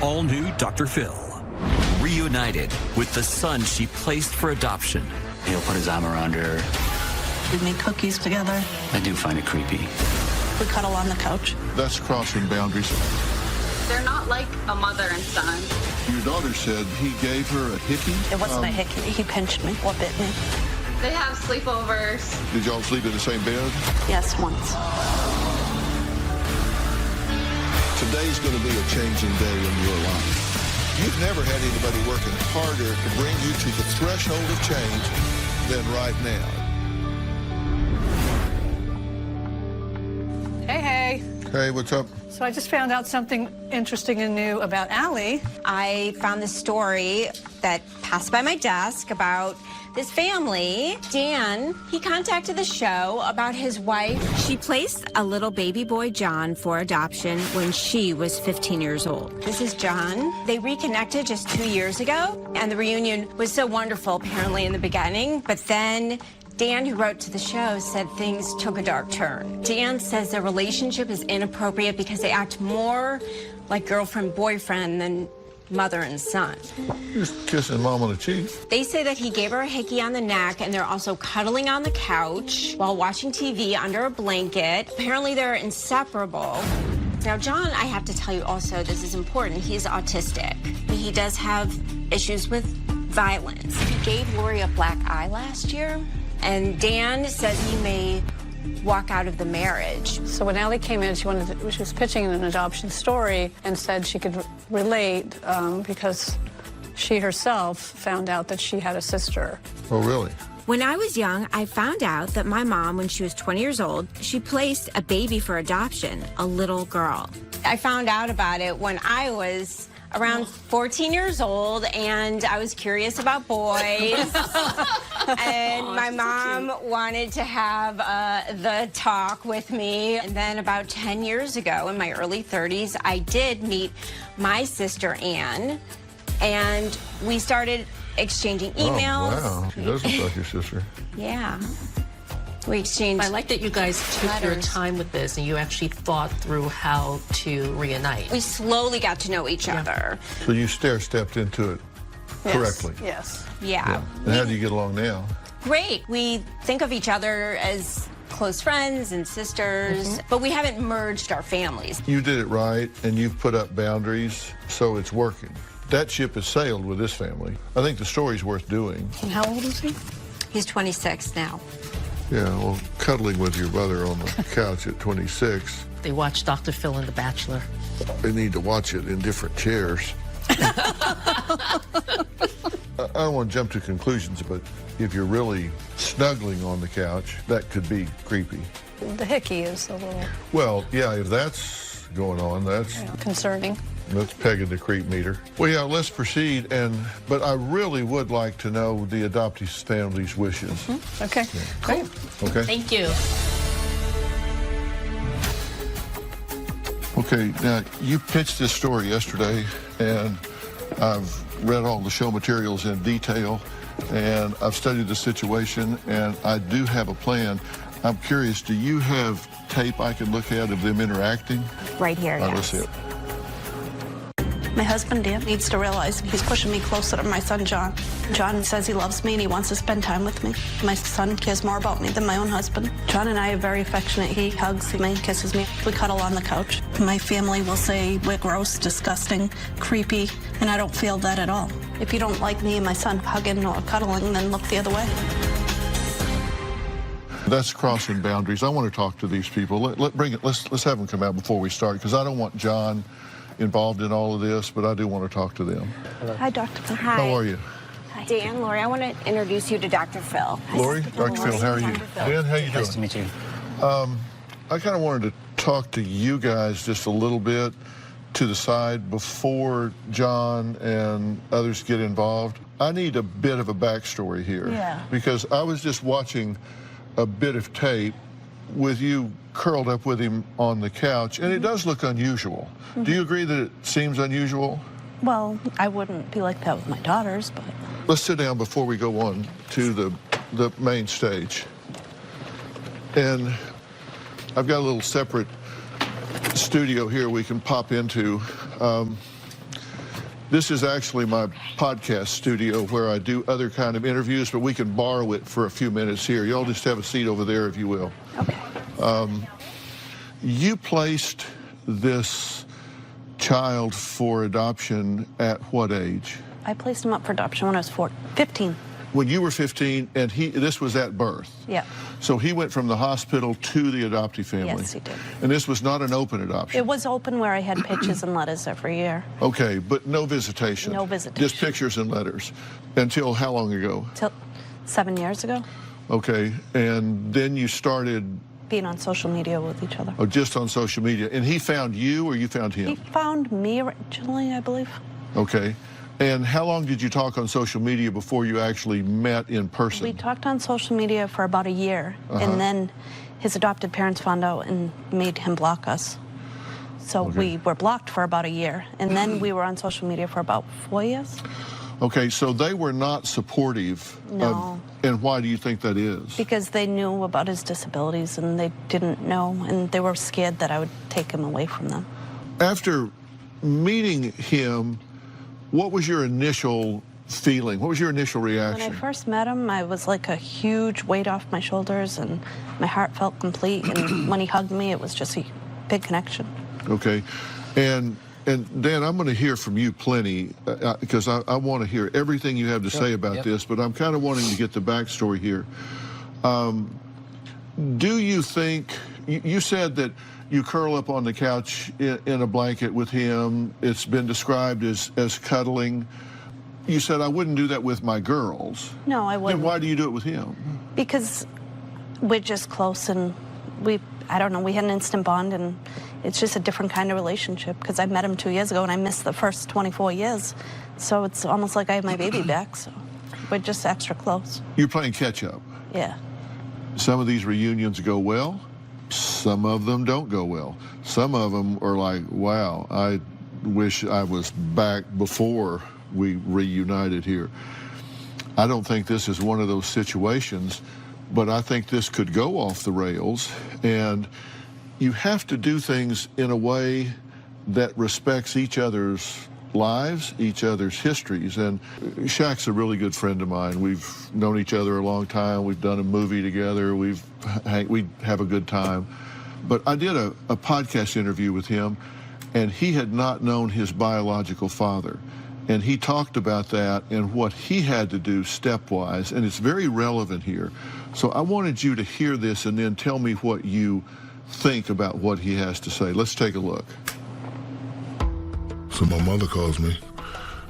all-new Dr. Phil. Reunited with the son she placed for adoption. He'll put his arm around her. We make cookies together. I do find it creepy. We cuddle on the couch. That's crossing boundaries. They're not like a mother and son. Your daughter said he gave her a hickey. It wasn't a hickey. He pinched me or bit me. They have sleepovers. Did y'all sleep in the same bed? Yes, once. Today's going to be a changing day in your life. You've never had anybody working harder to bring you to the threshold of change than right now. Hey. Hey, what's up? So I just found out something interesting and new about Allie. I found this story that passed by my desk about this family. Dan, he contacted the show about his wife. She placed a little baby boy, John, for adoption when she was 15 years old. This is John. They reconnected just 2 years ago, and the reunion was so wonderful, apparently, in the beginning. But then Dan, who wrote to the show, said things took a dark turn. Dan says their relationship is inappropriate because they act more like girlfriend-boyfriend than mother and son. Just kissing mom on the cheek. They say that he gave her a hickey on the neck, and they're also cuddling on the couch while watching TV under a blanket. Apparently, they're inseparable. Now, John, I have to tell you also, this is important, he's autistic. He does have issues with violence. He gave Lori a black eye last year, and Dan says he may walk out of the marriage. So when Allie came in, she was pitching an adoption story and said she could relate because she herself found out that she had a sister. Oh, really? When I was young, I found out that my mom, when she was 20 years old, she placed a baby for adoption, a little girl. I found out about it when I was around 14 years old, and I was curious about boys. And my mom wanted to have the talk with me. And then about 10 years ago, in my early 30s, I did meet my sister, Ann, and we started exchanging emails. Oh, wow. She does look like your sister. Yeah. We exchanged I like that you guys took your time with this and you actually thought through how to reunite. We slowly got to know each other. So you stair-stepped into it correctly. Yes. Yeah. And how do you get along now? Great. We think of each other as close friends and sisters, but we haven't merged our families. You did it right, and you've put up boundaries, so it's working. That ship has sailed with this family. I think the story's worth doing. And how old is he? He's 26 now. Yeah, well, cuddling with your brother on the couch at 26. They watched Dr. Phil and The Bachelor. They need to watch it in different chairs. I don't want to jump to conclusions, but if you're really snuggling on the couch, that could be creepy. The hickey is a little Well, yeah, if that's going on, that's concerning. That's pegging the creep meter. Well, yeah, let's proceed. But I really would like to know the adoptee family's wishes. Okay. Yeah. Cool. Okay. Thank you. Okay, now you pitched this story yesterday, and I've read all the show materials in detail, and I've studied the situation, and I do have a plan. I'm curious, do you have tape I can look at of them interacting? Right here, All right, yes. let's see it. My husband, Dan, needs to realize he's pushing me closer to my son, John. John says he loves me and he wants to spend time with me. My son cares more about me than my own husband. John and I are very affectionate. He hugs me, kisses me. We cuddle on the couch. My family will say we're gross, disgusting, creepy, and I don't feel that at all. If you don't like me and my son hugging or cuddling, then look the other way. That's crossing boundaries. I want to talk to these people. Let's have them come out before we start, because I don't want John involved in all of this, but I do want to talk to them. Hello. Hi, Dr. Phil. Hi. How are you? Hi. Dan, Lori, I want to introduce you to Dr. Phil. Lori, Dr. Phil, how are you? Dan, how you doing? Nice to meet you. I kind of wanted to talk to you guys just a little bit to the side before John and others get involved. I need a bit of a backstory here. Yeah. Because I was just watching a bit of tape with you curled up with him on the couch, and it does look unusual. Do you agree that it seems unusual? Well, I wouldn't be like that with my daughters, but... Let's sit down before we go on to the main stage. And I've got a little separate studio here we can pop into. This is actually my podcast studio where I do other kind of interviews, but we can borrow it for a few minutes here. Y'all just have a seat over there if you will. Okay. You placed this child for adoption at what age? I placed him up for adoption when I was 15. When you were 15, and this was at birth? Yeah. So he went from the hospital to the adoptive family? Yes, he did. And this was not an open adoption? It was open where I had pictures and letters every year. Okay, but no visitation? No visitation. Just pictures and letters. Until how long ago? Till 7 years ago. Okay, and then you started... Being on social media with each other. Oh, just on social media. And he found you or you found him? He found me originally, I believe. Okay. And how long did you talk on social media before you actually met in person? We talked on social media for about a year, and then his adopted parents found out and made him block us. So we were blocked for about a year, and then we were on social media for about 4 years. Okay, so they were not supportive. No. And why do you think that is? Because they knew about his disabilities, and they didn't know, and they were scared that I would take him away from them. After meeting him, what was your initial feeling? What was your initial reaction? When I first met him, I was like a huge weight off my shoulders, and my heart felt complete. And when he hugged me, it was just a big connection. Okay. And Dan, I'm going to hear from you plenty because I want to hear everything you have to say about this, but I'm kind of wanting to get the backstory here. Do you think, you said that you curl up on the couch in a blanket with him. It's been described as cuddling. You said, I wouldn't do that with my girls. No, I wouldn't. Then why do you do it with him? Because we're just close, and I don't know, we had an instant bond, and it's just a different kind of relationship because I met him 2 years ago and I missed the first 24 years. So it's almost like I have my baby back, so we're just extra close. You're playing catch up. Yeah. Some of these reunions go well. Some of them don't go well. Some of them are like, wow, I wish I was back before we reunited here. I don't think this is one of those situations, but I think this could go off the rails, and you have to do things in a way that respects each other's lives, each other's histories. And Shaq's a really good friend of mine. We've known each other a long time. We've done a movie together. We have a good time. But I did a podcast interview with him, and he had not known his biological father. And he talked about that and what he had to do stepwise, and it's very relevant here. So I wanted you to hear this and then tell me what you think about what he has to say. Let's take a look. So my mother calls me,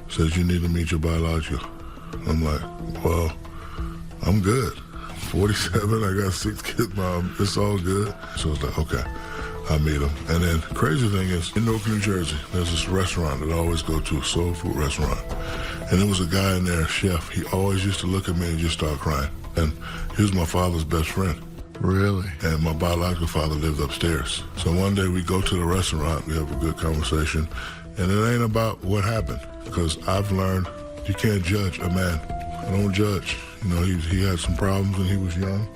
says you need to meet your biological. I'm like, well, I'm good. 47, I got 6 kids, Mom. It's all good. So it's like, okay, I meet him. And then the crazy thing is, in Newark, New Jersey, there's this restaurant that I always go to, a soul food restaurant. And there was a guy in there, a chef. He always used to look at me and just start crying. And he was my father's best friend. Really? And my biological father lived upstairs. So one day we go to the restaurant, we have a good conversation, and it ain't about what happened, because I've learned you can't judge a man. I don't judge. You know, he had some problems when he was young.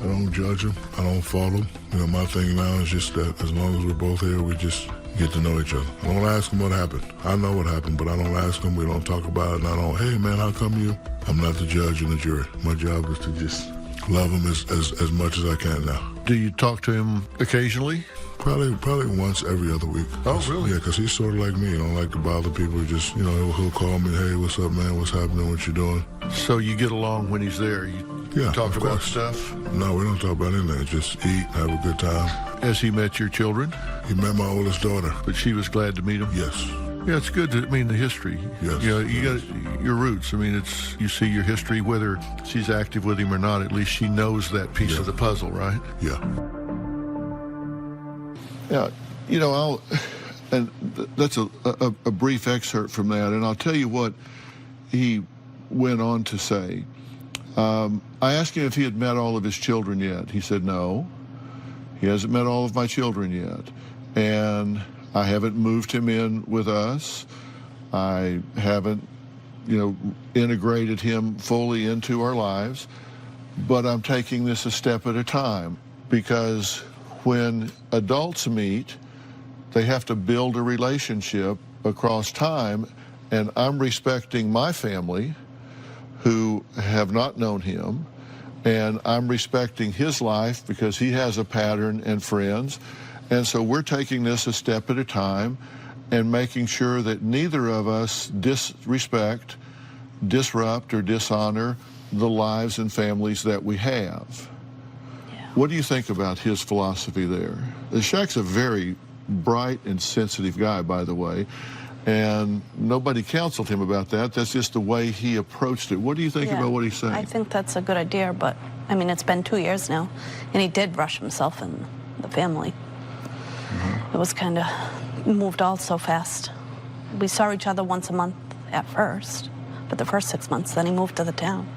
I don't judge him. I don't fault him. You know, my thing now is just that as long as we're both here, we just get to know each other. I don't ask him what happened. I know what happened, but I don't ask him. We don't talk about it. And I don't, hey, man, how come you? I'm not the judge and the jury. My job is to just love him as much as I can now. Do you talk to him occasionally? Probably once every other week. Oh, really? Yeah, because he's sort of like me. He don't like to bother people. Just, you know, he'll call me, hey, what's up, man? What's happening? What you doing? So you get along when he's there? You talk about stuff? No, we don't talk about anything. Just eat, have a good time. Has he met your children? He met my oldest daughter. But she was glad to meet him? Yes. Yeah, it's good to, the history. Yes. You know, you got your roots. I mean, you see your history, whether she's active with him or not, at least she knows that piece of the puzzle, right? Yeah. Yeah, you know, that's a brief excerpt from that, and I'll tell you what he went on to say. I asked him if he had met all of his children yet. He said no, he hasn't met all of my children yet, and I haven't moved him in with us. I haven't, integrated him fully into our lives, but I'm taking this a step at a time, because when adults meet, they have to build a relationship across time, and I'm respecting my family who have not known him, and I'm respecting his life because he has a pattern and friends. And so we're taking this a step at a time and making sure that neither of us disrespect, disrupt, or dishonor the lives and families that we have. Yeah. What do you think about his philosophy there? Shaq's a very bright and sensitive guy, by the way, and nobody counseled him about that. That's just the way he approached it. What do you think about what he's saying? I think that's a good idea, but I mean, it's been 2 years now, and he did rush himself and the family. It was kind of moved all so fast. We saw each other once a month at first, but the first 6 months, then he moved to the town.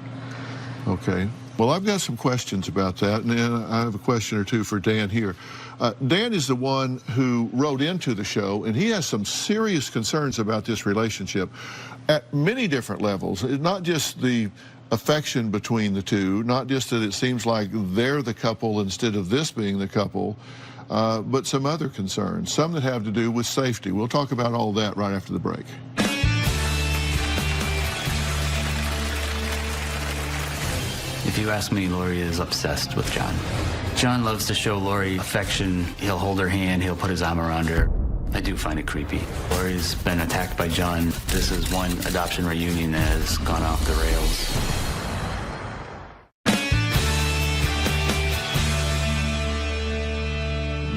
Okay. Well, I've got some questions about that, and then I have a question or two for Dan here. Dan is the one who wrote into the show, and he has some serious concerns about this relationship at many different levels. It's not just the affection between the two, not just that it seems like they're the couple instead of this being the couple, but some other concerns, some that have to do with safety. We'll talk about all that right after the break. If you ask me, Lori is obsessed with John. John loves to show Lori affection. He'll hold her hand, he'll put his arm around her. I do find it creepy. Lori's been attacked by John. This is one adoption reunion that has gone off the rails.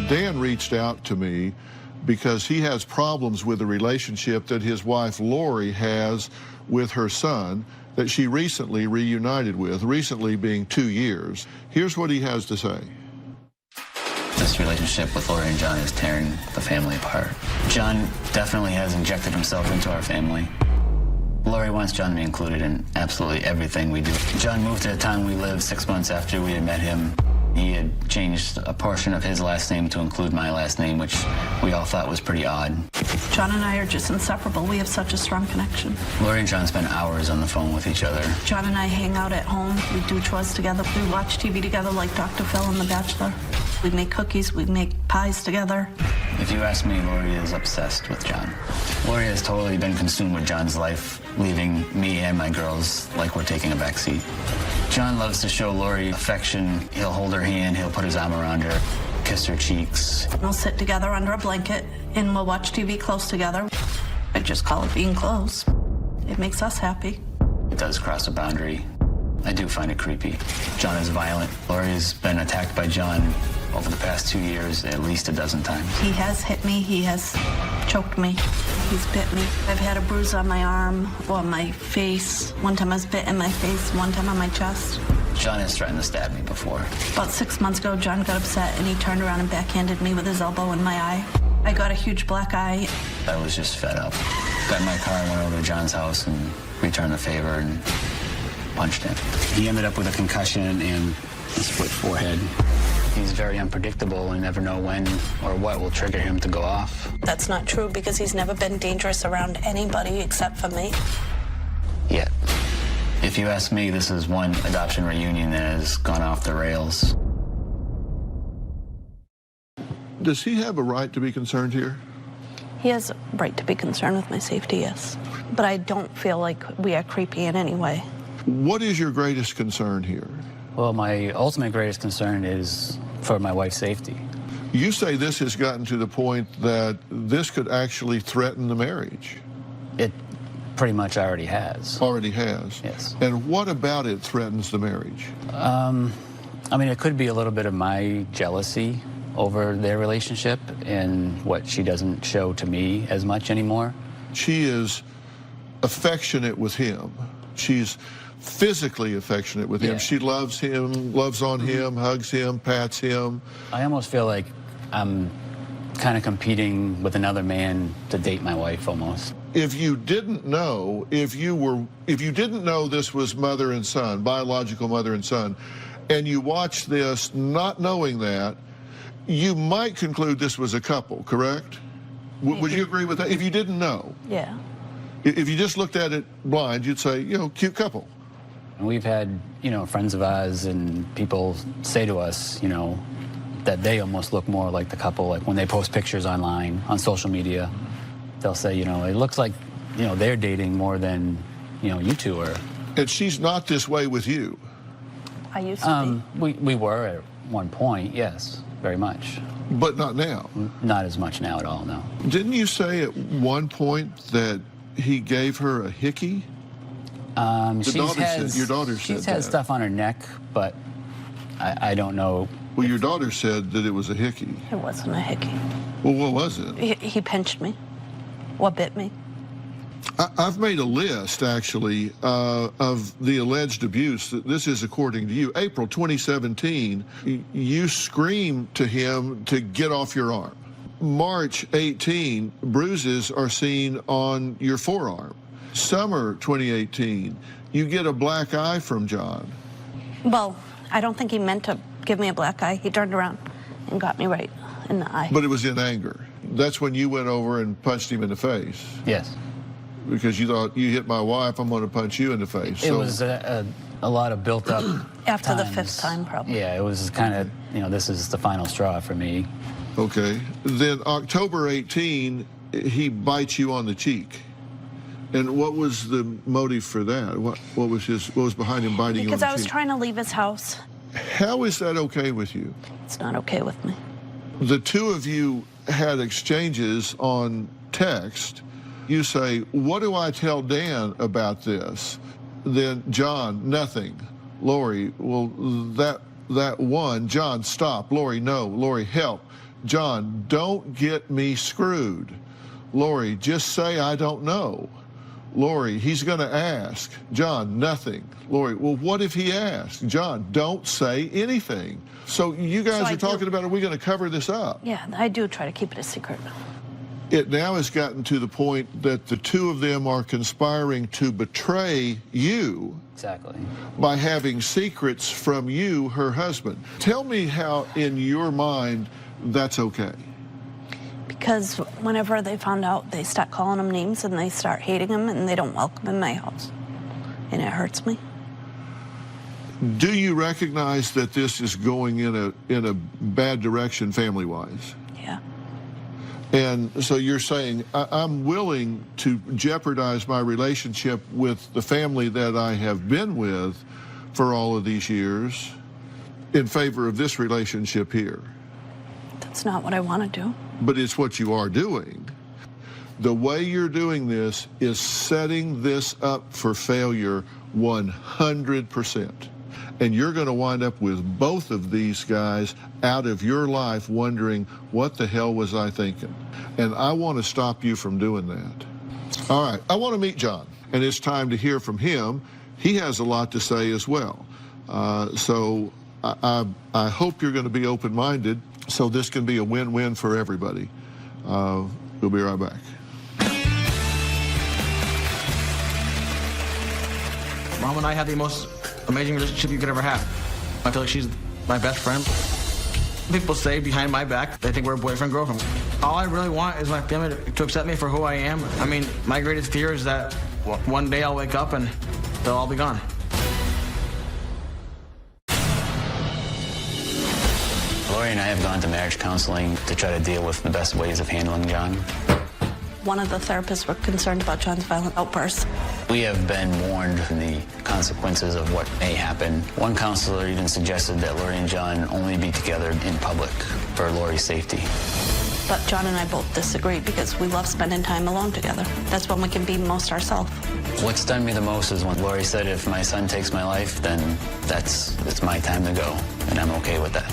Dan reached out to me because he has problems with the relationship that his wife Lori has with her son that she recently reunited with, recently being 2 years. Here's what he has to say. This relationship with Lori and John is tearing the family apart. John definitely has injected himself into our family. Lori wants John to be included in absolutely everything we do. John moved to the town we lived 6 months after we had met him. He had changed a portion of his last name to include my last name, which we all thought was pretty odd. John and I are just inseparable. We have such a strong connection. Lori and John spend hours on the phone with each other. John and I hang out at home. We do chores together. We watch TV together like Dr. Phil and The Bachelor. We make cookies. We make pies together. If you ask me, Lori is obsessed with John. Lori has totally been consumed with John's life, leaving me and my girls like we're taking a backseat. John loves to show Lori affection. He'll hold her hand, he'll put his arm around her, kiss her cheeks. We'll sit together under a blanket and we'll watch TV close together. I just call it being close. It makes us happy. It does cross a boundary. I do find it creepy. John is violent. Lori's been attacked by John over the past 2 years at least a dozen times. He has hit me. He has choked me. He's bit me. I've had a bruise on my arm or my face. One time I was bit in my face, one time on my chest. John has threatened to stab me before. About 6 months ago, John got upset and he turned around and backhanded me with his elbow in my eye. I got a huge black eye. I was just fed up. Got in my car and went over to John's house and returned the favor and punched him. He ended up with a concussion and a split forehead. He's very unpredictable and never know when or what will trigger him to go off. That's not true because he's never been dangerous around anybody except for me. Yet. If you ask me, this is one adoption reunion that has gone off the rails. Does he have a right to be concerned here? He has a right to be concerned with my safety, yes. But I don't feel like we are creepy in any way. What is your greatest concern here? Well, my ultimate greatest concern is for my wife's safety. You say this has gotten to the point that this could actually threaten the marriage. It pretty much already has. Already has? Yes. And what about it threatens the marriage? I mean, it could be a little bit of my jealousy over their relationship and what she doesn't show to me as much anymore. She is affectionate with him. She's physically affectionate with him. Yeah. She loves him, loves on him, hugs him, pats him. I almost feel like I'm kind of competing with another man to date my wife almost. If you didn't know, if you didn't know this was mother and son, biological mother and son, and you watched this not knowing that, you might conclude this was a couple, correct? Would you agree with that? If you didn't know. Yeah. If you just looked at it blind, you'd say, you know, cute couple. And we've had, you know, friends of ours and people say to us, you know, that they almost look more like the couple. Like when they post pictures online, on social media, they'll say, you know, it looks like they're dating more than, you two are. And she's not this way with you. I used to be. We were at one point, yes, very much. But not now. Not as much now at all, no. Didn't you say at one point that he gave her a hickey? Your daughter said she's that. had stuff on her neck, but I don't know. Well, your daughter said that it was a hickey. It wasn't a hickey. Well, what was it? He pinched me. What bit me? I've made a list, actually, of the alleged abuse. This is according to you. April 2017, you screamed to him to get off your arm. March 18, bruises are seen on your forearm. Summer 2018, you get a black eye from John. Well, I don't think he meant to give me a black eye. He turned around and got me right in the eye. But it was in anger. That's when you went over and punched him in the face. Yes. Because you thought, you hit my wife, I'm going to punch you in the face. It was a lot of built up After times. the 5th time, probably. Yeah, it was kind of, this is the final straw for me. Okay. Then October 18, he bites you on the cheek. And what was the motive for that? What was behind him biting you on the cheek? Because I was trying to leave his house. How is that okay with you? It's not okay with me. The two of you had exchanges on text. You say, what do I tell Dan about this? Then John, nothing. Lori, well, that one. John, stop. Lori, no. Lori, help. John, don't get me screwed. Lori, just say I don't know. Lori, he's going to ask. John, nothing. Lori, well, what if he asks? John, don't say anything. So you guys are talking about, are we going to cover this up? Yeah, I do try to keep it a secret. It now has gotten to the point that the two of them are conspiring to betray you. Exactly. By having secrets from you, her husband. Tell me how, in your mind, that's okay. Because whenever they found out, they start calling him names and they start hating him and they don't welcome him in my house. And it hurts me. Do you recognize that this is going in a bad direction family-wise? Yeah. And so you're saying, I'm willing to jeopardize my relationship with the family that I have been with for all of these years in favor of this relationship here. That's not what I want to do. But it's what you are doing. The way you're doing this is setting this up for failure 100%. And you're going to wind up with both of these guys out of your life wondering, what the hell was I thinking? And I want to stop you from doing that. All right, I want to meet John, and it's time to hear from him. He has a lot to say as well. So I hope you're going to be open-minded so this can be a win-win for everybody. We'll be right back. Mom and I have the most amazing relationship you could ever have. I feel like she's my best friend. People say behind my back they think we're boyfriend, girlfriend. All I really want is my family to accept me for who I am. I mean, my greatest fear is that one day I'll wake up and they'll all be gone. Lori and I have gone to marriage counseling to try to deal with the best ways of handling John. One of the therapists were concerned about John's violent outbursts. We have been warned of the consequences of what may happen. One counselor even suggested that Lori and John only be together in public for Lori's safety. But John and I both disagreed because we love spending time alone together. That's when we can be most ourselves. What stunned me the most is when Lori said, if my son takes my life, then it's my time to go, and I'm okay with that.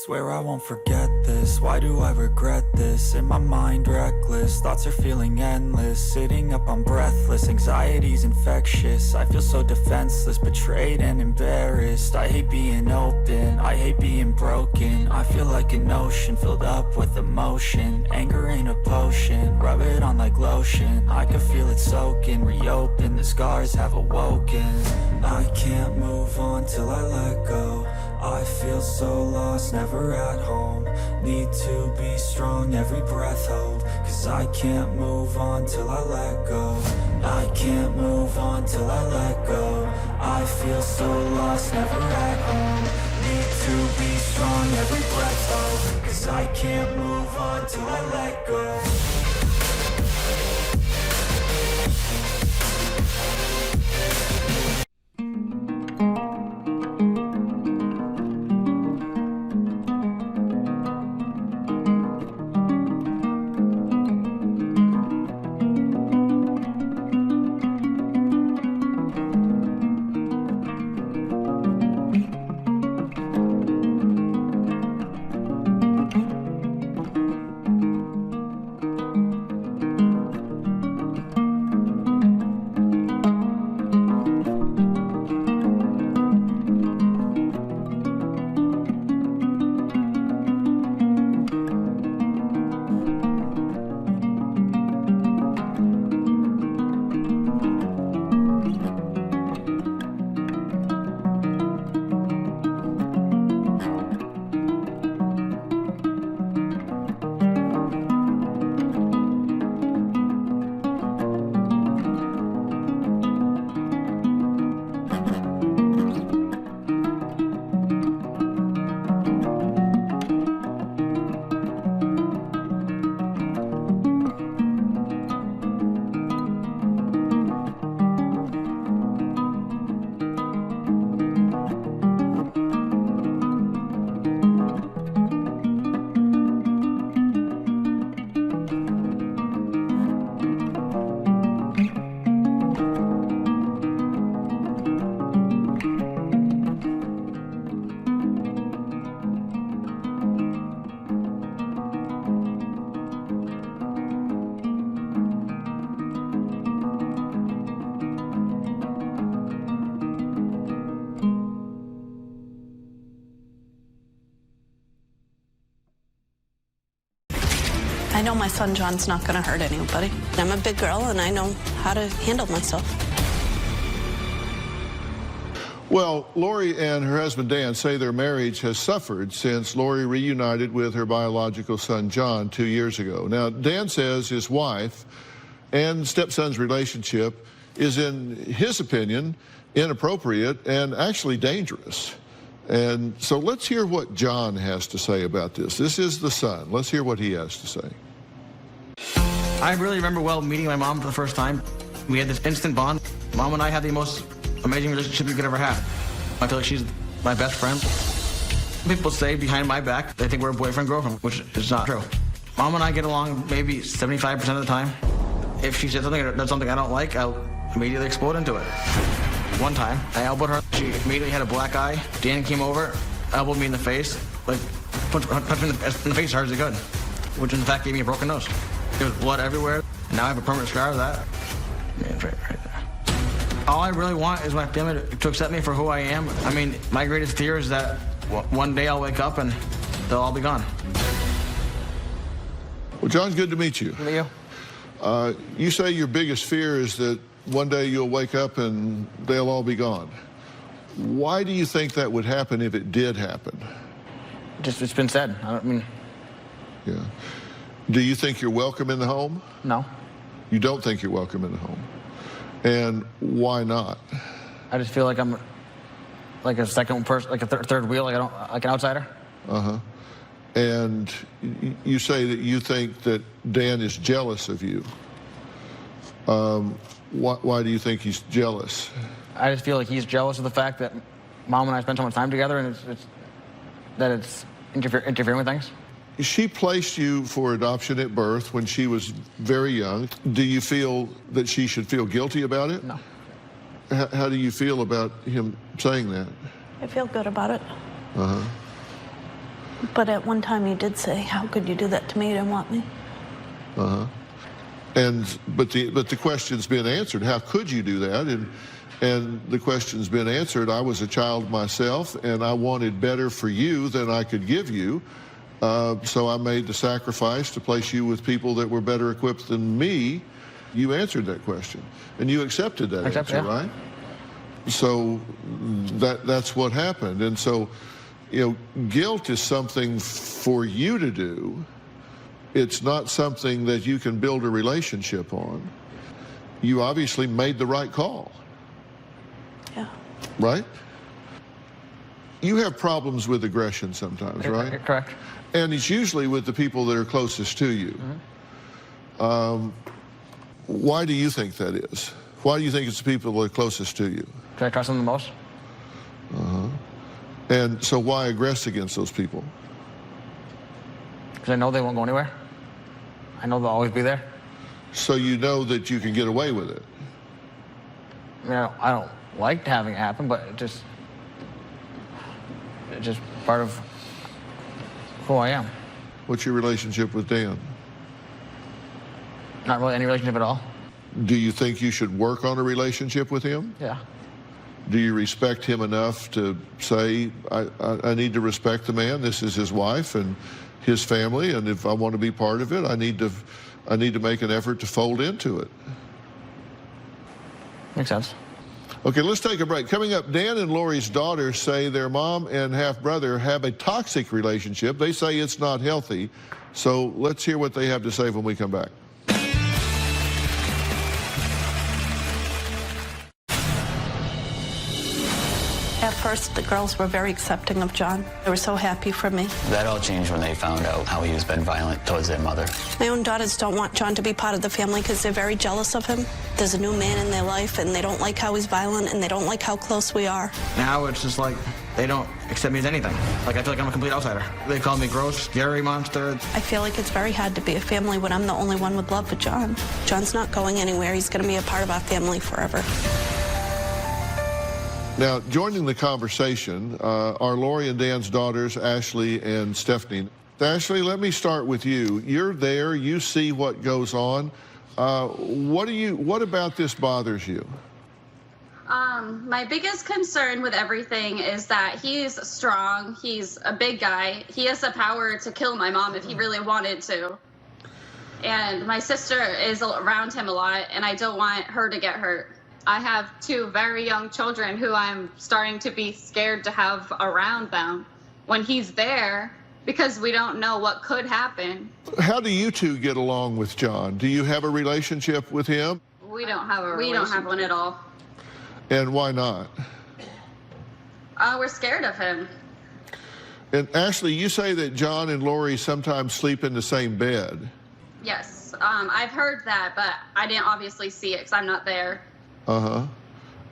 Swear I won't forget this, why do I regret this? In my mind reckless, thoughts are feeling endless. Sitting up, I'm breathless, anxiety's infectious. I feel so defenseless, betrayed and embarrassed. I hate being open, I hate being broken. I feel like an ocean filled up with emotion. Anger ain't a potion, rub it on like lotion. I can feel it soaking, reopen, the scars have awoken. I can't move on till I let go. I feel so lost, never at home. Need to be strong, every breath hold. Cause I can't move on till I let go. I can't move on till I let go. I feel so lost, never at home. Need to be strong, every breath hold. Cause I can't move on till I let go. I know my son John's not going to hurt anybody. I'm a big girl and I know how to handle myself. Well, Lori and her husband Dan say their marriage has suffered since Lori reunited with her biological son John 2 years ago. Now, Dan says his wife and stepson's relationship is, in his opinion, inappropriate and actually dangerous. And so let's hear what John has to say about this. This is the son. Let's hear what he has to say. I really remember well meeting my mom for the first time. We had this instant bond. Mom and I had the most amazing relationship you could ever have. I feel like she's my best friend. People say behind my back they think we're boyfriend-girlfriend, which is not true. Mom and I get along maybe 75% of the time. If she said something or does something I don't like, I'll immediately explode into it. One time, I elbowed her. She immediately had a black eye. Dan came over, elbowed me in the face, like punched me in the face as hard as he could, which in fact gave me a broken nose. There was blood everywhere. Now I have a permanent scar of that. Yeah, right there. All I really want is my family to accept me for who I am. I mean, my greatest fear is that one day I'll wake up and they'll all be gone. Well, John, good to meet you. Good to meet you. You say your biggest fear is that one day you'll wake up and they'll all be gone. Why do you think that would happen if it did happen? Just, it's been said. I don't mean... Yeah. Do you think you're welcome in the home? No. You don't think you're welcome in the home? And why not? I just feel like I'm like a second person, like a third wheel, like like an outsider. Uh-huh. And you say that you think that Dan is jealous of you. Why do you think he's jealous? I just feel like he's jealous of the fact that Mom and I spend so much time together, and it's interfering with things. She placed you for adoption at birth when she was very young. Do you feel that she should feel guilty about it? No. How do you feel about him saying that? I feel good about it. Uh-huh. But at one time you did say, how could you do that to me? You didn't want me. Uh-huh. But the question's been answered. How could you do that? And the question's been answered. I was a child myself, and I wanted better for you than I could give you. So I made the sacrifice to place you with people that were better equipped than me. You answered that question, and you accepted that answer, yeah. Right? So that's what happened. And so, guilt is something for you to do. It's not something that you can build a relationship on. You obviously made the right call. Yeah. Right? You have problems with aggression sometimes, right? Correct. And it's usually with the people that are closest to you. Mm-hmm. Why do you think that is? Why do you think it's the people that are closest to you? Because I trust them the most. Uh-huh. And so why aggress against those people? Because I know they won't go anywhere. I know they'll always be there. So you know that you can get away with it? I don't like having it happen, but it's just part of who I am. What's your relationship with Dan? Not really any relationship at all. Do you think you should work on a relationship with him? Yeah. Do you respect him enough to say, I need to respect the man, this is his wife and his family, and if I want to be part of it, I need to make an effort to fold into it? Makes sense. Okay, let's take a break. Coming up, Dan and Lori's daughters say their mom and half-brother have a toxic relationship. They say it's not healthy. So let's hear what they have to say when we come back. At first, the girls were very accepting of John. They were so happy for me. That all changed when they found out how he was been violent towards their mother. My own daughters don't want John to be part of the family because they're very jealous of him. There's a new man in their life, and they don't like how he's violent, and they don't like how close we are. Now it's just like they don't accept me as anything. Like I feel like I'm a complete outsider. They call me gross, scary monster. I feel like it's very hard to be a family when I'm the only one with love for John. John's not going anywhere. He's going to be a part of our family forever. Now, joining the conversation are Lori and Dan's daughters, Ashley and Stephanie. Ashley, let me start with you. You're there. You see what goes on. What about this bothers you? My biggest concern with everything is that he's strong. He's a big guy. He has the power to kill my mom if he really wanted to. And my sister is around him a lot, and I don't want her to get hurt. I have two very young children who I'm starting to be scared to have around them when he's there because we don't know what could happen. How do you two get along with John? Do you have a relationship with him? We don't have a relationship. We don't have one at all. And why not? We're scared of him. And Ashley, you say that John and Lori sometimes sleep in the same bed. Yes, I've heard that, but I didn't obviously see it because I'm not there. Uh-huh.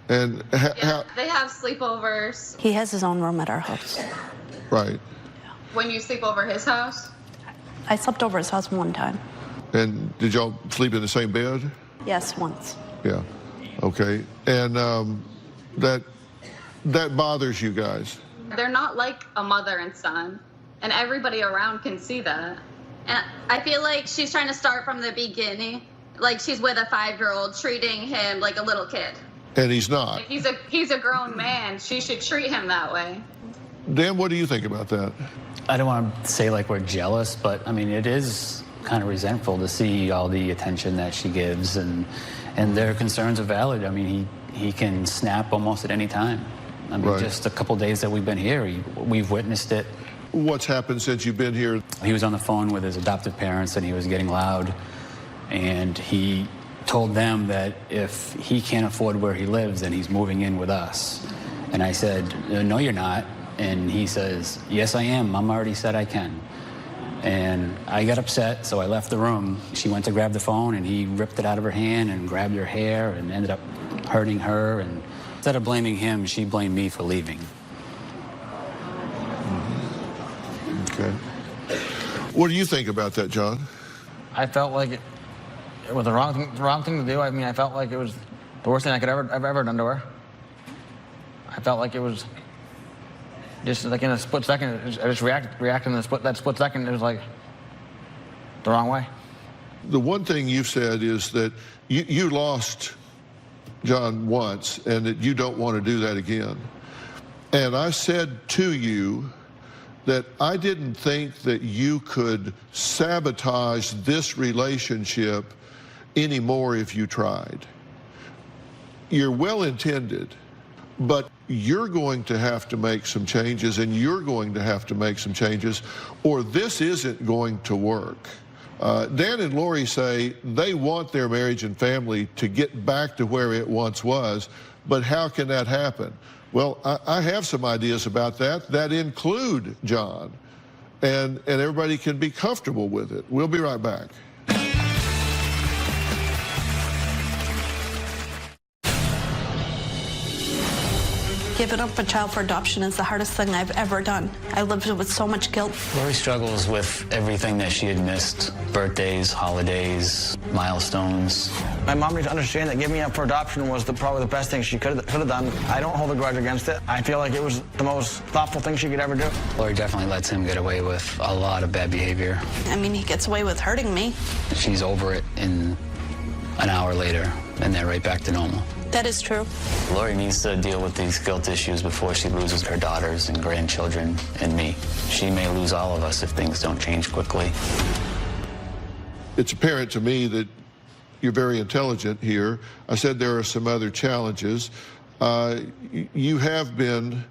And yeah, they have sleepovers. He has his own room at our house. Right. When you sleep over his house? I slept over his house one time. And did y'all sleep in the same bed? Yes, once. Yeah. Okay. And that bothers you guys? They're not like a mother and son, and everybody around can see that. And I feel like she's trying to start from the beginning. Like she's with a 5-year-old, treating him like a little kid. And he's not. Like he's a grown man. She should treat him that way. Dan, what do you think about that? I don't want to say like we're jealous, but I mean, it is kind of resentful to see all the attention that she gives, and their concerns are valid. I mean, he can snap almost at any time. I mean, right. Just a couple days that we've been here, we've witnessed it. What's happened since you've been here? He was on the phone with his adoptive parents, and he was getting loud. And he told them that if he can't afford where he lives, then he's moving in with us. And I said, no, you're not. And he says, yes, I am. Mom already said I can. And I got upset, so I left the room. She went to grab the phone, and he ripped it out of her hand and grabbed her hair and ended up hurting her. And instead of blaming him, she blamed me for leaving. Okay. What do you think about that, John? I felt like it was the wrong thing to do. I mean, I felt like it was the worst thing I could ever done to her. I felt like it was Just like in a split second, I just reacted in that split second. It was like the wrong way. The one thing you've said is that you lost John once and that you don't want to do that again. And I said to you that I didn't think that you could sabotage this relationship anymore if you tried. You're well-intended, but you're going to have to make some changes, and you're going to have to make some changes, or this isn't going to work. Dan and Lori say they want their marriage and family to get back to where it once was, but how can that happen? Well, I have some ideas about that include John, and everybody can be comfortable with it. We'll be right back. Giving up a child for adoption is the hardest thing I've ever done. I lived with so much guilt. Lori struggles with everything that she had missed: birthdays, holidays, milestones. My mom needs to understand that giving me up for adoption was probably the best thing she could have done. I don't hold a grudge against it. I feel like it was the most thoughtful thing she could ever do. Lori definitely lets him get away with a lot of bad behavior. I mean, he gets away with hurting me. She's over it in an hour later, and they're right back to normal. That is true. Lori needs to deal with these guilt issues before she loses her daughters and grandchildren and me. She may lose all of us if things don't change quickly. It's apparent to me that you're very intelligent here. I said there are some other challenges. You have been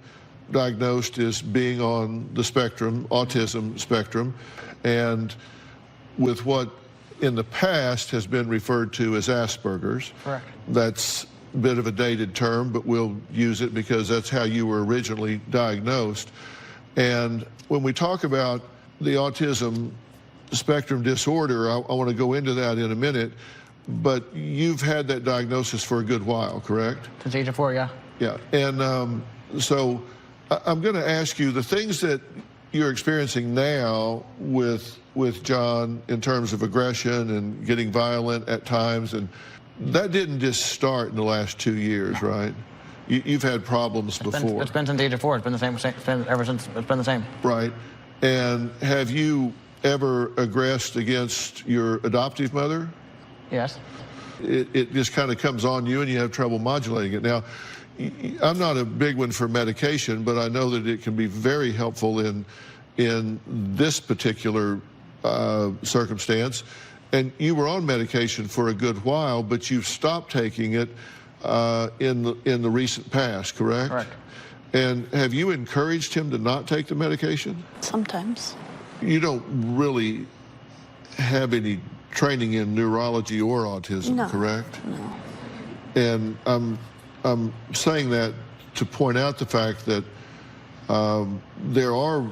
diagnosed as being on the spectrum, autism spectrum, and with what in the past has been referred to as Asperger's. Correct. That's a bit of a dated term, but we'll use it because that's how you were originally diagnosed. And when we talk about the autism spectrum disorder, I want to go into that in a minute, but you've had that diagnosis for a good while, correct? Since age of 4, yeah. Yeah, and so I'm going to ask you the things that you're experiencing now with John in terms of aggression and getting violent at times, and that didn't just start in the last 2 years, right? You've had problems before. It's been since age of 4. It's been the same ever since. It's been the same. Right. And have you ever aggressed against your adoptive mother? Yes. It just kind of comes on you and you have trouble modulating it. Now, I'm not a big one for medication, but I know that it can be very helpful in this particular circumstance. And you were on medication for a good while, but you've stopped taking it in the recent past, correct? Correct. And have you encouraged him to not take the medication? Sometimes. You don't really have any training in neurology or autism, No. correct? No. And I'm saying that to point out the fact that there are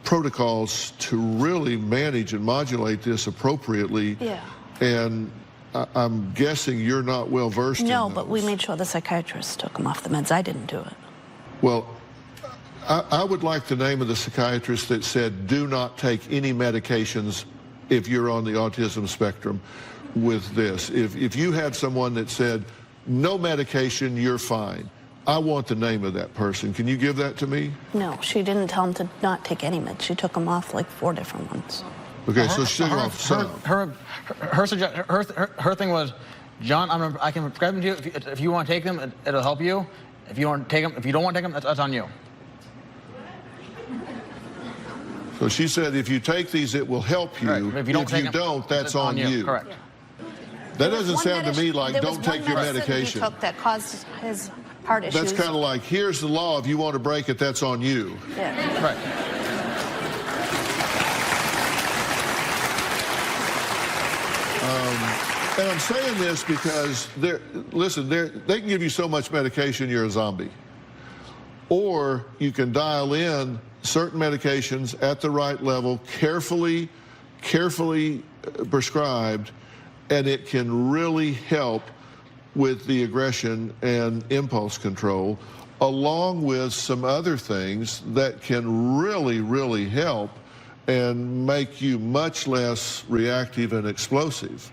protocols to really manage and modulate this appropriately. Yeah. And I'm guessing you're not well versed in No, those. but we made sure the psychiatrist took him off the meds. I didn't do it. Well, I would like the name of the psychiatrist that said do not take any medications if you're on the autism spectrum with this. If you had someone that said no medication, you're fine, I want the name of that person. Can you give that to me? No, she didn't tell him to not take any meds. She took him off like 4 different ones. Okay, so she took off some. Her thing was, John, I can prescribe them to you. If you want to take them, it'll help you. If you want to take them, if you don't want to take them, that's on you. So she said if you take these, it will help you. Correct. If you don't, that's on you. Correct. That doesn't sound to me like don't take your medication. He took that caused his heart issues. That's kind of like, here's the law. If you want to break it, that's on you. Yeah. Right. And I'm saying this because, they can give you so much medication, you're a zombie. Or you can dial in certain medications at the right level, carefully prescribed, and it can really help with the aggression and impulse control, along with some other things that can really help and make you much less reactive and explosive.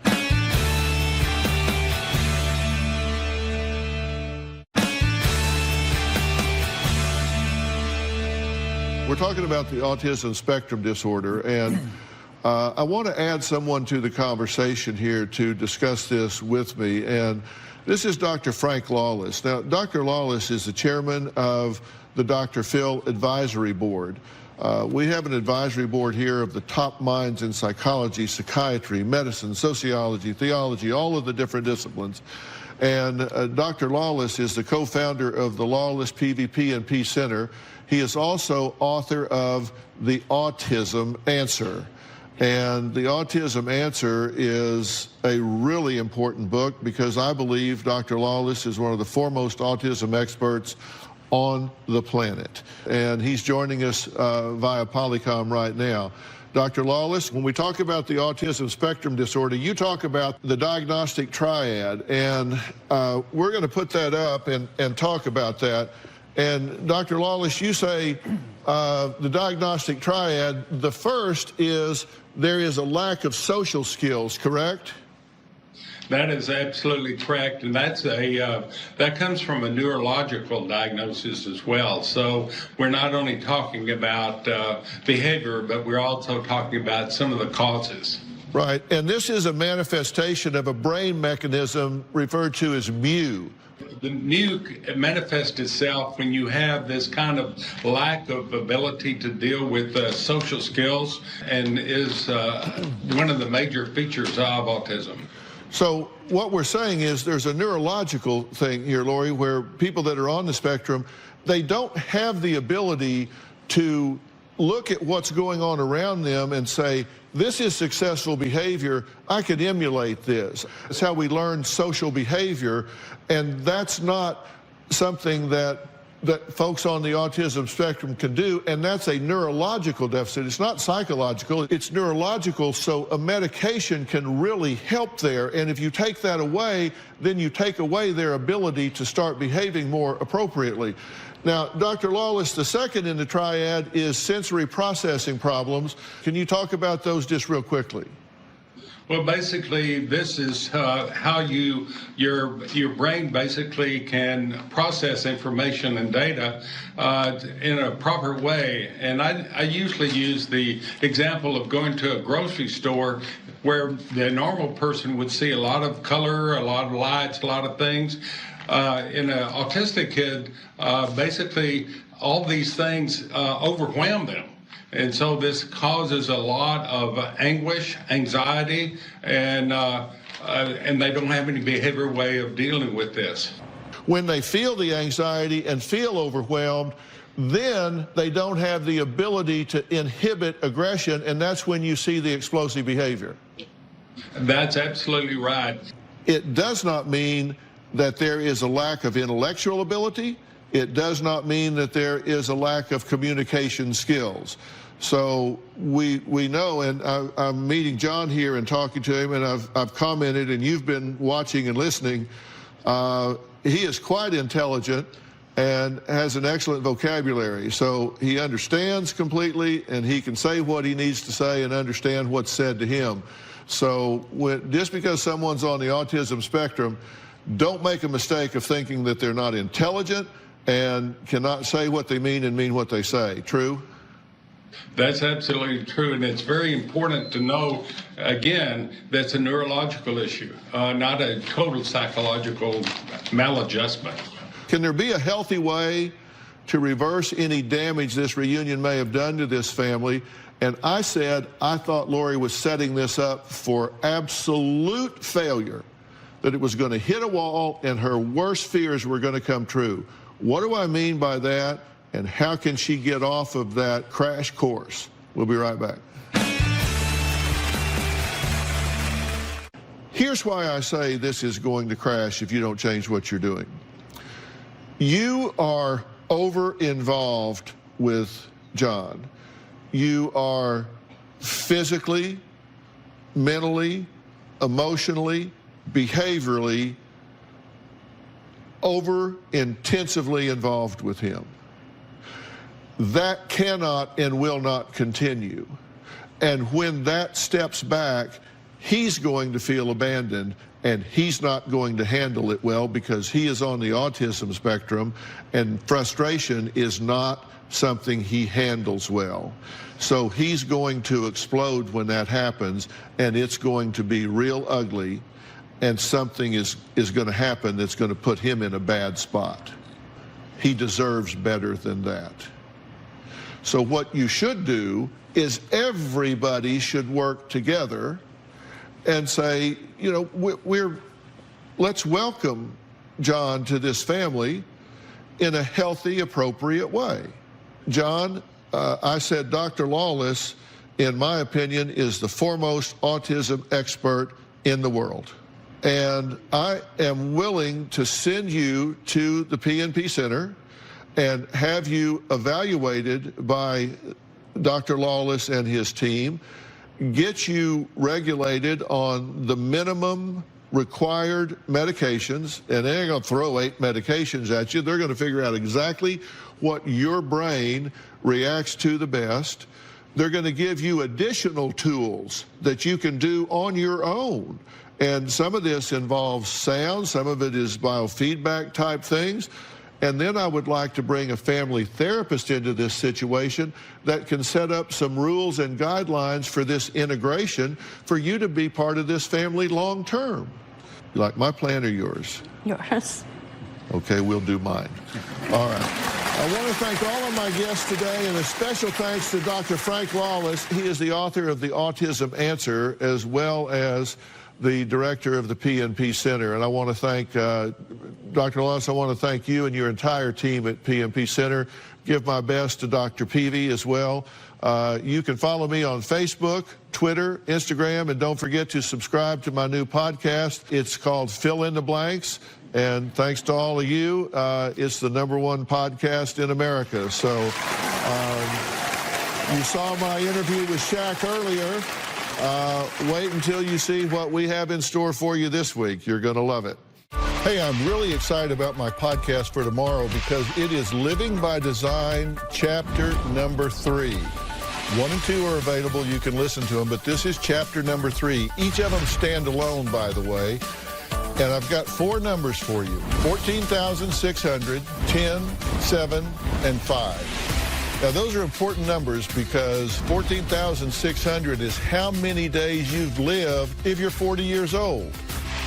We're talking about the autism spectrum disorder, and I want to add someone to the conversation here to discuss this with me, and this is Dr. Frank Lawless. Now, Dr. Lawless is the chairman of the Dr. Phil Advisory Board. We have an advisory board here of the top minds in psychology, psychiatry, medicine, sociology, theology, all of the different disciplines. And Dr. Lawless is the co-founder of the Lawless PvP and Peace Center. He is also author of The Autism Answer. And The Autism Answer is a really important book because I believe Dr. Lawless is one of the foremost autism experts on the planet. And he's joining us via Polycom right now. Dr. Lawless, when we talk about the autism spectrum disorder, you talk about the diagnostic triad, and we're going to put that up and talk about that. And Dr. Lawless, you say the diagnostic triad, the first is there is a lack of social skills, correct? That is absolutely correct, and that's that comes from a neurological diagnosis as well. So we're not only talking about behavior, but we're also talking about some of the causes. Right, and this is a manifestation of a brain mechanism referred to as mu. The mu manifests itself when you have this kind of lack of ability to deal with social skills, and is one of the major features of autism. So what we're saying is there's a neurological thing here, Lori, where people that are on the spectrum, they don't have the ability to look at what's going on around them and say, this is successful behavior, I could emulate this. That's how we learn social behavior, and that's not something that folks on the autism spectrum can do, and that's a neurological deficit. It's not psychological, it's neurological, so a medication can really help there, and if you take that away, then you take away their ability to start behaving more appropriately. Now, Dr. Lawless, the second in the triad is sensory processing problems. Can you talk about those just real quickly? Well, basically, this is how your brain basically can process information and data in a proper way. And I usually use the example of going to a grocery store where the normal person would see a lot of color, a lot of lights, a lot of things. In an autistic kid, basically all these things overwhelm them. And so this causes a lot of anguish, anxiety, and they don't have any behavioral way of dealing with this. When they feel the anxiety and feel overwhelmed, then they don't have the ability to inhibit aggression, and that's when you see the explosive behavior. That's absolutely right. It does not mean that there is a lack of intellectual ability. It does not mean that there is a lack of communication skills. So we know, and I'm meeting John here and talking to him, and I've commented, and you've been watching and listening. He is quite intelligent and has an excellent vocabulary. So he understands completely, and he can say what he needs to say and understand what's said to him. So just because someone's on the autism spectrum, don't make a mistake of thinking that they're not intelligent and cannot say what they mean and mean what they say. True? That's absolutely true, and it's very important to know, again, that's a neurological issue, not a total psychological maladjustment. Can there be a healthy way to reverse any damage this reunion may have done to this family? And I said I thought Lori was setting this up for absolute failure, that it was going to hit a wall and her worst fears were going to come true. What do I mean by that, and how can she get off of that crash course? We'll be right back. Here's why I say this is going to crash if you don't change what you're doing. You are over-involved with John. You are physically, mentally, emotionally, behaviorally over-intensively involved with him. That cannot and will not continue. And when that steps back, he's going to feel abandoned, and he's not going to handle it well because he is on the autism spectrum, and frustration is not something he handles well. So he's going to explode when that happens, and it's going to be real ugly, and something is going to happen that's going to put him in a bad spot. He deserves better than that. So what you should do is everybody should work together and say, you know, let's welcome John to this family in a healthy, appropriate way. John, I said Dr. Lawless, in my opinion, is the foremost autism expert in the world. And I am willing to send you to the PNP Center and have you evaluated by Dr. Lawless and his team, get you regulated on the minimum required medications, and they ain't gonna throw 8 medications at you. They're gonna figure out exactly what your brain reacts to the best. They're gonna give you additional tools that you can do on your own. And some of this involves sound, some of it is biofeedback type things. And then I would like to bring a family therapist into this situation that can set up some rules and guidelines for this integration for you to be part of this family long term. You like my plan or yours? Yours. Okay, we'll do mine. All right. I want to thank all of my guests today, and a special thanks to Dr. Frank Lawless. He is the author of The Autism Answer, as well as the director of the PNP Center. And I want to thank Dr. Lawless. I want to thank you and your entire team at PNP Center. Give my best to Dr. Peavy as well. You can follow me on Facebook, Twitter, Instagram, and don't forget to subscribe to my new podcast. It's called Fill in the Blanks. And thanks to all of you, it's the #1 podcast in America. So you saw my interview with Shaq earlier. Wait until you see what we have in store for you this week. You're going to love it. Hey, I'm really excited about my podcast for tomorrow because it is Living by Design, chapter number 3. 1 and 2 are available. You can listen to them, but this is chapter number 3. Each of them stand alone, by the way. And I've got 4 numbers for you: 14,600, 10, 7, and 5. Now, those are important numbers because 14,600 is how many days you've lived if you're 40 years old.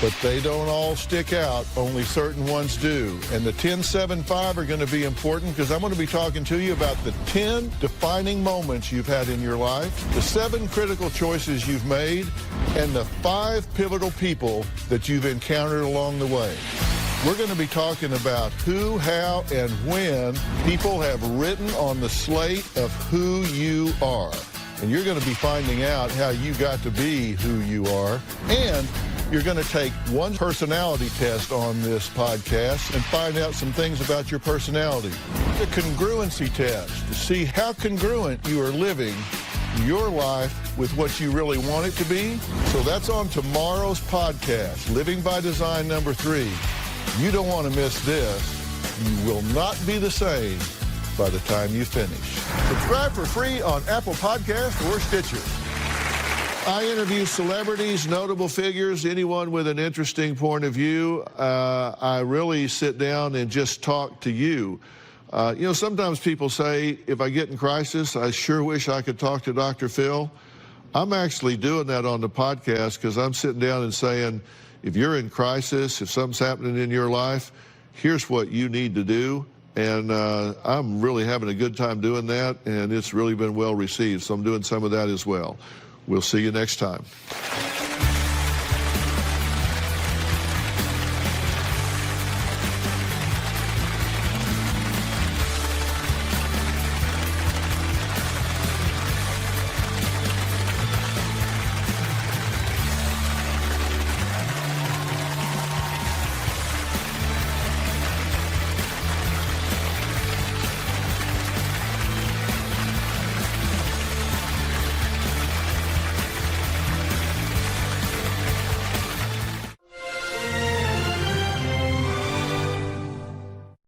But they don't all stick out. Only certain ones do. And the 10, 7, 5 are going to be important because I'm going to be talking to you about the 10 defining moments you've had in your life, the 7 critical choices you've made, and the 5 pivotal people that you've encountered along the way. We're going to be talking about who, how, and when people have written on the slate of who you are. And you're going to be finding out how you got to be who you are. And you're going to take one personality test on this podcast and find out some things about your personality. The congruency test to see how congruent you are living your life with what you really want it to be. So that's on tomorrow's podcast, Living by Design number 3. You don't want to miss this. You will not be the same by the time you finish. Subscribe for free on Apple Podcasts or Stitcher. I interview celebrities, notable figures, anyone with an interesting point of view. I really sit down and just talk to you. You know, sometimes people say, if I get in crisis, I sure wish I could talk to Dr. Phil. I'm actually doing that on the podcast because I'm sitting down and saying, if you're in crisis, if something's happening in your life, here's what you need to do. And I'm really having a good time doing that, and it's really been well received. So I'm doing some of that as well. We'll see you next time.